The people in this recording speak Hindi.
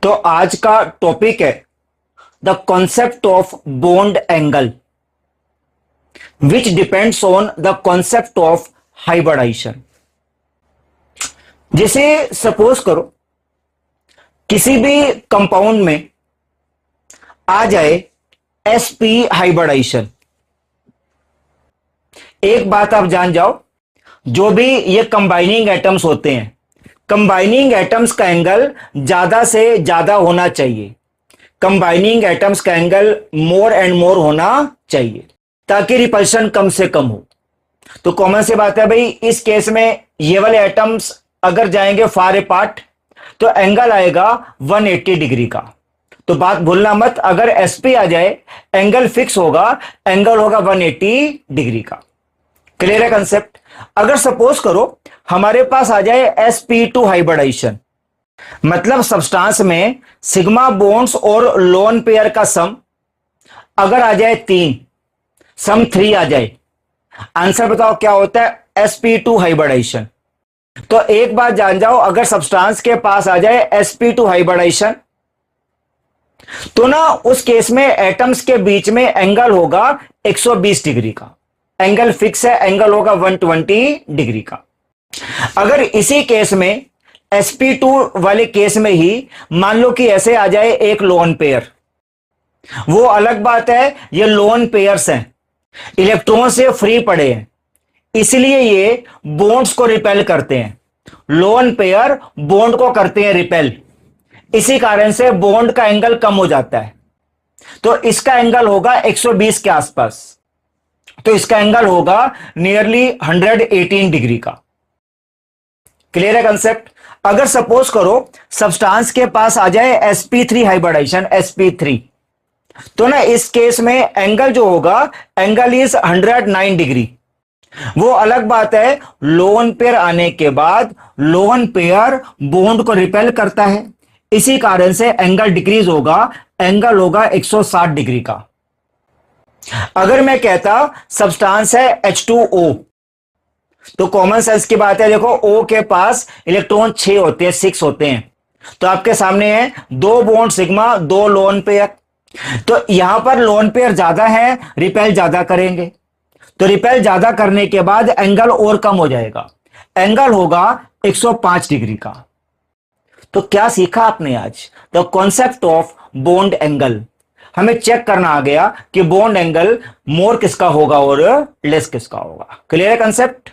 तो आज का टॉपिक है the concept of bond angle which depends on the concept of hybridisation. जैसे सपोज करो किसी भी कंपाउंड में आ जाए sp हाइब्रिडाइजेशन। एक बात आप जान जाओ, जो भी ये कंबाइनिंग एटम्स होते हैं, कंबाइनिंग एटम्स का एंगल ज्यादा से ज्यादा होना चाहिए। कंबाइनिंग एटम्स का एंगल मोर एंड मोर होना चाहिए ताकि रिपल्शन कम से कम हो। तो कॉमन सी बात है भाई, इस केस में ये वाले एटम्स अगर जाएंगे फार अपार्ट तो एंगल आएगा 180 डिग्री का। तो बात भूलना मत, अगर sp आ जाए एंगल फिक्स होगा, एंगल होगा 180 डिग्री का। क्लियर है कंसेप्ट। अगर सपोज करो हमारे पास आ जाए sp2 हाइब्रिडाइजेशन, मतलब सब्सटेंस में सिग्मा बॉन्ड्स और लोन पेयर का सम अगर आ जाए 3, सम 3 आ जाए, आंसर बताओ क्या होता है? sp2 hybridisation. तो एक बात जान जाओ, अगर सब्सटेंस के पास आ जाए sp2 हाइब्रिडाइजेशन तो ना उस केस में एटम्स के बीच में एंगल होगा 120 डिग्री का। एंगल फिक्स है, एंगल होगा 120 डिग्री का। अगर इसी केस में sp2 वाले केस में ही मान लो कि ऐसे आ जाए एक लोन पेयर, वो अलग बात है, ये लोन पेयर्स हैं, इलेक्ट्रॉन से फ्री पड़े हैं, इसलिए ये बॉन्ड्स को रिपेल करते हैं। लोन पेयर बॉन्ड को करते हैं रिपेल, इसी कारण से बॉन्ड का एंगल कम हो जाता है। तो इसका एंगल होगा 120 के आसपास, तो इसका एंगल होगा नियरली 118 डिग्री का। क्लियर है कंसेप्ट। अगर सपोज करो सब्सटेंस के पास आ जाए sp3 हाइब्रिडाइजेशन, sp3, तो ना इस केस में एंगल जो होगा, एंगल इज 109 डिग्री। वो अलग बात है, लोन पेयर आने के बाद लोन पेयर बॉन्ड को रिपेल करता है, इसी कारण से एंगल डिक्रीज होगा, एंगल होगा 160 डिग्री का। अगर मैं कहता सब्सटेंस है H2O, तो कॉमन सेंस की बात है, देखो O के पास इलेक्ट्रॉन 6 होते हैं, 6 होते हैं, तो आपके सामने है 2 बॉन्ड सिग्मा, 2 लोन पेयर। तो यहां पर लोन पेयर ज्यादा है, रिपेल ज्यादा करेंगे, तो रिपेल ज्यादा करने के बाद एंगल और कम हो जाएगा, एंगल होगा 105 डिग्री का। तो क्या सीखा आपने आज? The concept of bond angle. हमें चेक करना आ गया कि बॉन्ड एंगल मोर किसका होगा और लेस किसका होगा। क्लियर है कंसेप्ट।